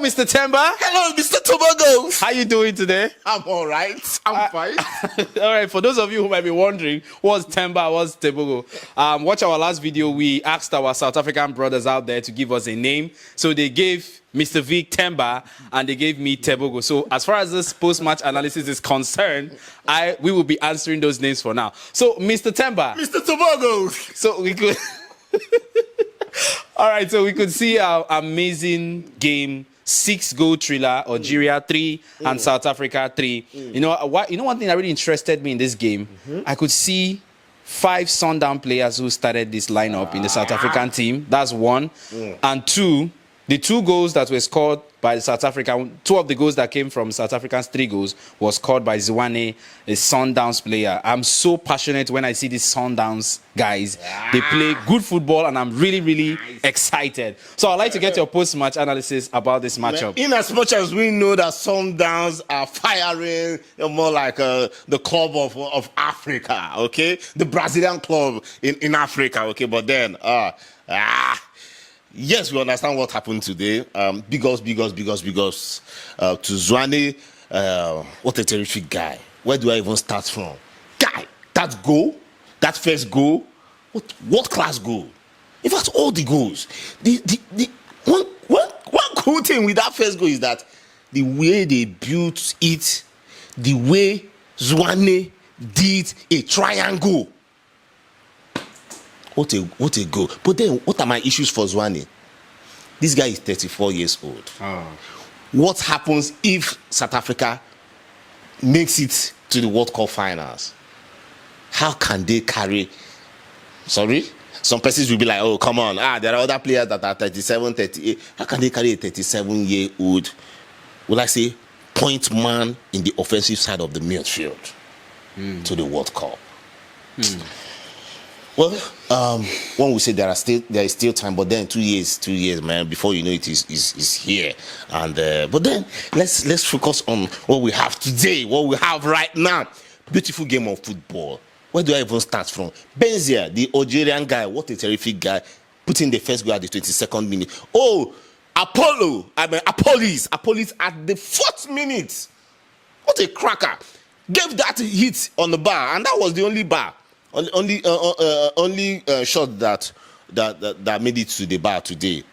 Mr. Temba. Hello, Mr. Tobago. How you doing today? I'm all right. I'm fine. All right. For those of you who might be wondering, what's Temba, what's Tobago? Watch our last video. We asked our South African brothers out there to give us a name. So they gave Mr. Vic Temba and they gave me Tobago. So as far as this post-match analysis is concerned, we will be answering those names for now. So Mr. Temba. Mr. Tobago. So we could... All right, so we could see our amazing game, 6-goal thriller, Algeria 3 and South Africa 3. You know one thing that really interested me in this game, I could see 5 Sundown players who started this lineup in the South African team. That's one. And two, the 2 goals that were scored by the South African, 2 of the goals that came from South Africa's 3 goals was scored by Zwane, a Sundowns player. I'm so passionate when I see these Sundowns guys. They play good football and I'm really, really excited. So I'd like to get your post-match analysis about this matchup. In as much as we know that Sundowns are firing, more like the club of Africa, okay? The Brazilian club in Africa, okay? But then, yes, we understand what happened today. Big ups to Zwane. What a terrific guy. Where do I even start from? Guy, that goal, that first goal, what class goal? In fact, all the goals. One cool thing with that first goal is that the way they built it, the way Zwane did a triangle. What a goal. But then, what are my issues for Zwane? This guy is 34 years old. What happens if South Africa makes it to the World Cup finals? How can they carry... Sorry? Some persons will be like, oh, come on. There are other players that are 37, 38. How can they carry a 37-year-old, will I say, point man in the offensive side of the midfield to the World Cup? Well, one will say there is still time, but then 2 years, man, before you know it is here. And but then let's focus on what we have today, what we have right now. Beautiful game of football. Where do I even start from? Benzia, the Algerian guy, what a terrific guy, putting the first goal at the 22nd minute. Oh, Apollos at the 4th minute. What a cracker! Gave that hit on the bar, and that was the only bar. Only shot that made it to the bar today.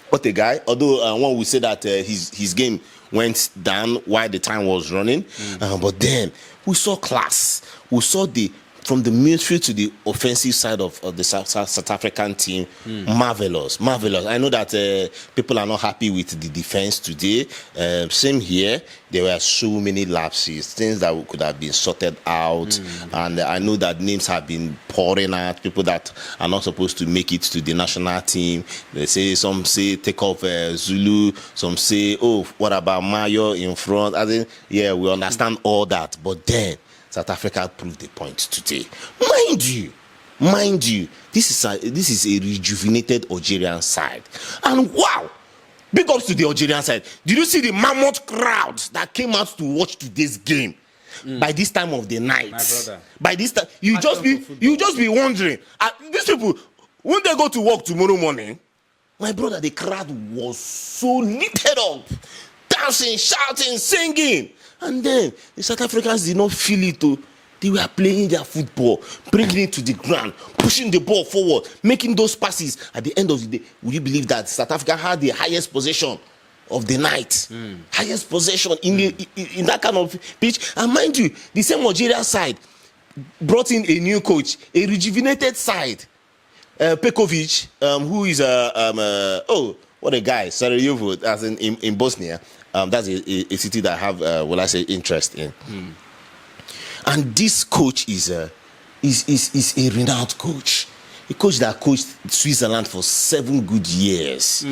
What a guy! Although one would say that his game went down while the time was running, but then we saw class. We saw from the midfield to the offensive side of the South African team, marvelous. I know that people are not happy with the defense today. Same here. There were so many lapses, things that could have been sorted out. And I know that names have been pouring out, people that are not supposed to make it to the national team. Some say take off Zulu. Some say, oh, what about Mayo in front? I think, yeah, we understand all that. But then, South Africa proved the point today. Mind you, this is a rejuvenated Algerian side. And wow, big ups to the Algerian side. Did you see the mammoth crowd that came out to watch today's game? By this time of the night, my brother. By this time, you just be wondering. These people, when they go to work tomorrow morning, my brother, the crowd was so lit up, dancing, shouting, singing. And then the South Africans did not feel it. They were playing their football, bringing it to the ground, pushing the ball forward, making those passes. At the end of the day, would you believe that South Africa had the highest possession of the night? Highest possession in that kind of pitch. And mind you, the same Algeria side brought in a new coach, a rejuvenated side. Pekovic, who is what a guy, Sarajevo, as in Bosnia. That's a city that I have, interest in. And this coach is a renowned coach. A coach that coached Switzerland for 7 good years.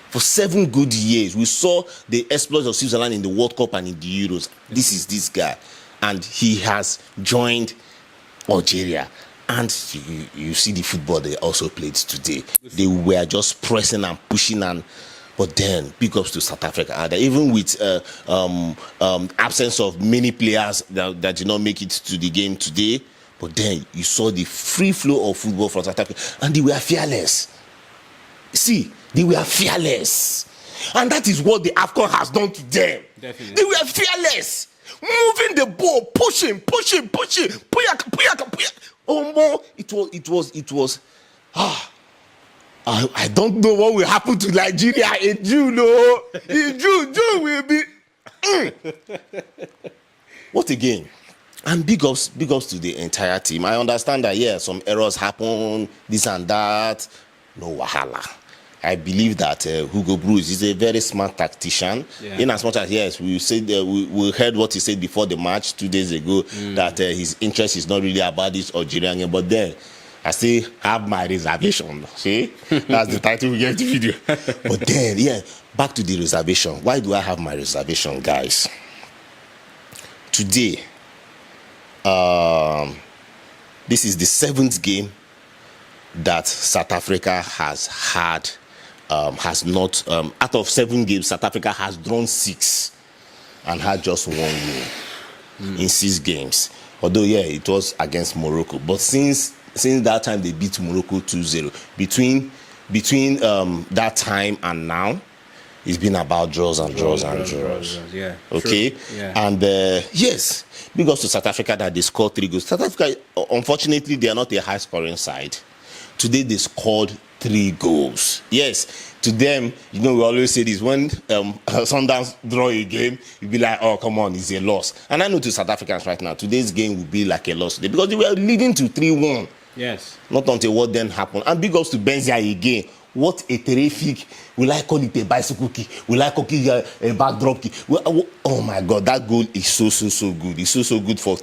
For 7 good years. We saw the exploits of Switzerland in the World Cup and in the Euros. This is this guy. And he has joined Algeria. And you see the football they also played today. They were just pressing and pushing but then, big ups to South Africa. Even with absence of many players that did not make it to the game today, but then you saw the free flow of football from South Africa, and they were fearless. See, they were fearless. And that is what the AFCON has done to them. Definitely. They were fearless. Moving the ball, pushing. Oh, more. It was. I don't know what will happen to Nigeria in June. No, in June will be. What a game. And big ups to the entire team. I understand that, yeah, some errors happen, this and that. No wahala. I believe that Hugo Bruce is a very smart tactician. Yeah. In as much as, yes, we said we heard what he said before the match 2 days ago, that his interest is not really about this Algerian game. But then, I still have my reservation. See? That's the title we gave the video. But then, yeah, back to the reservation. Why do I have my reservation, guys? Today, this is the 7th game that South Africa has had, out of 7 games, South Africa has drawn 6 and had just 1 win in 6 games. Although, yeah, it was against Morocco. But since that time they beat Morocco 2-0, between that time and now, it's been about draws. Yeah. Okay. True. Yeah. And yes, because to South Africa that they scored 3 goals. South Africa, unfortunately, they are not a high-scoring side. Today they scored 3 goals. Yes, to them, we always say this, when Sundowns draw a game, you'll be like, oh, come on, it's a loss. And I know to South Africans right now, today's game will be like a loss today because they were leading to 3-1. Yes. Not until what then happened. And big ups to Benzia again. What a terrific, will I call it a bicycle kick? Will I call it a backdrop kick? Oh my God, that goal is so good. It's so good for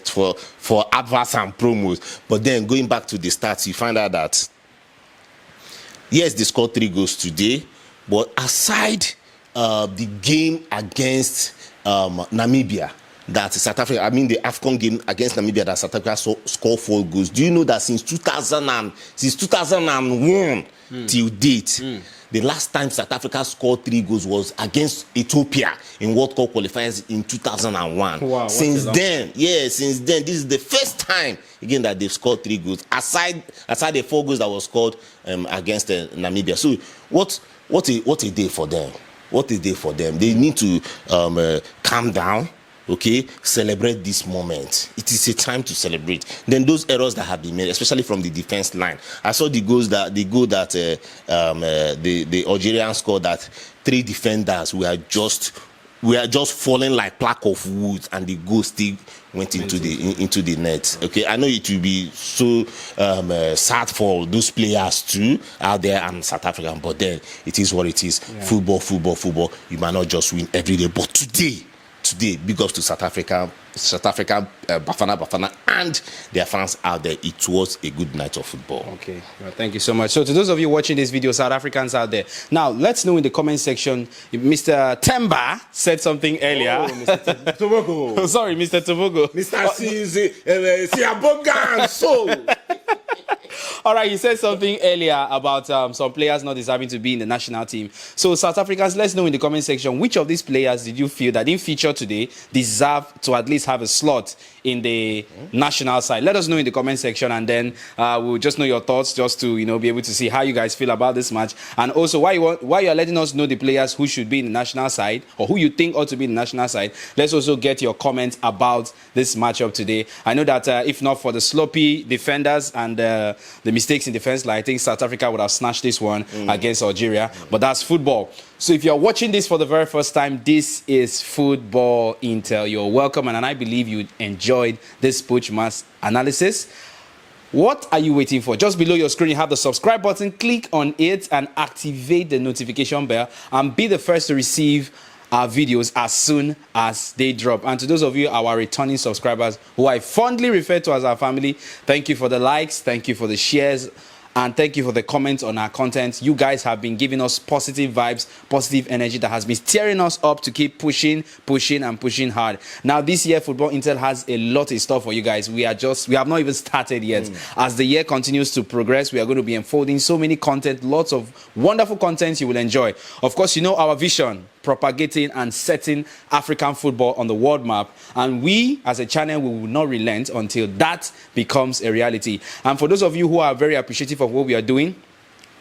adverts and promos. But then going back to the stats, you find out that, yes, they scored 3 goals today. But aside the game against Namibia, that South Africa, the AFCON game against Namibia, that South Africa scored 4 goals. Do you know that since 2001 till date, the last time South Africa scored 3 goals was against Ethiopia in World Cup qualifiers in 2001. Wow, since then, this is the first time again that they've scored 3 goals. Aside the 4 goals that was scored against Namibia. So what a day for them. What a day for them. They need to calm down. Okay, celebrate this moment. It is a time to celebrate. Then those errors that have been made, especially from the defense line. I saw the goal that the Algerians scored, that 3 defenders were just falling like plaque of wood, and the goal still went into the net. Okay, I know it will be so sad for those players too out there and South African, but then it is what it is. Yeah. Football. You might not just win every day, but today, big ups to South Africa, Bafana, and their fans out there. It was a good night of football. Okay, well, thank you so much. So to those of you watching this video, South Africans out there, now let's know in the comment section if Mr. Temba said something earlier. Oh, Mr. Tobogo. Sorry, Mr. Tobogo. Mr. Siabogan. So. All right, you said something earlier about some players not deserving to be in the national team. So, South Africans, let's know in the comment section, which of these players did you feel that didn't feature today deserve to at least have a slot in the national side? Let us know in the comment section, and then we'll just know your thoughts, just to be able to see how you guys feel about this match, and also why you're letting us know the players who should be in the national side or who you think ought to be in the national side. Let's also get your comments about this matchup today. I know that if not for the sloppy defenders and the mistakes in defense line, I think South Africa would have snatched this one against Algeria. But that's football. So if you're watching this for the very first time, this is Football Intel. You're welcome, and I believe you enjoyed this Poach Mass analysis. What are you waiting for? Just below your screen, you have the subscribe button. Click on it and activate the notification bell and be the first to receive our videos as soon as they drop. And to those of you, our returning subscribers, who I fondly refer to as our family, thank you for the likes, thank you for the shares, and thank you for the comments on our content. You guys have been giving us positive vibes, positive energy that has been steering us up to keep pushing hard. Now, this year, Football Intel has a lot in store for you guys. We have not even started yet. As the year continues to progress, we are going to be unfolding so many content, lots of wonderful content you will enjoy. Of course, you know our vision: propagating and setting African football on the world map. And we, as a channel, we will not relent until that becomes a reality. And for those of you who are very appreciative of what we are doing,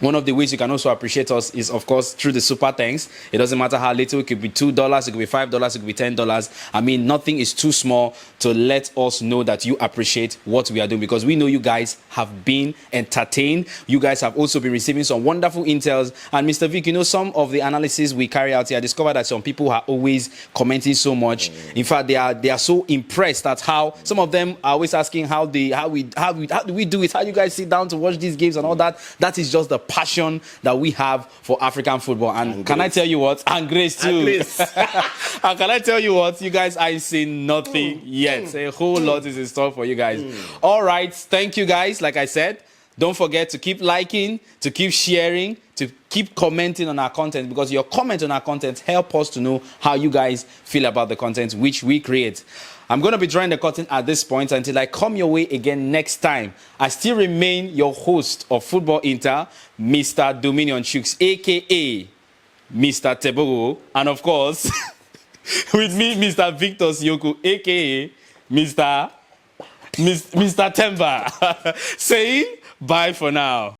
One of the ways you can also appreciate us is, of course, through the super thanks. It doesn't matter how little. It could be $2, it could be $5, it could be $10. I mean, nothing is too small to let us know that you appreciate what we are doing, because we know you guys have been entertained. You guys have also been receiving some wonderful intels. And Mr. Vic, you know, some of the analysis we carry out here, I discovered that some people are always commenting so much. In fact, they are so impressed at how some of them are always asking how do we do it? How you guys sit down to watch these games and all that? That is just the passion that we have for African football. And can I tell you what? And Grace too. And Grace. And can I tell you what? You guys, I see nothing yet. A whole lot is in store for you guys. All right. Thank you guys. Like I said, don't forget to keep liking, to keep sharing, to keep commenting on our content, because your comment on our content help us to know how you guys feel about the content which we create. I'm going to be drawing the curtain at this point until I come your way again next time. I still remain your host of Football Inter, Mr. Dominion Chooks, a.k.a. Mr. Tebogo. And of course, with me, Mr. Victor Siokwu, a.k.a. Mr. Temba. Saying bye for now.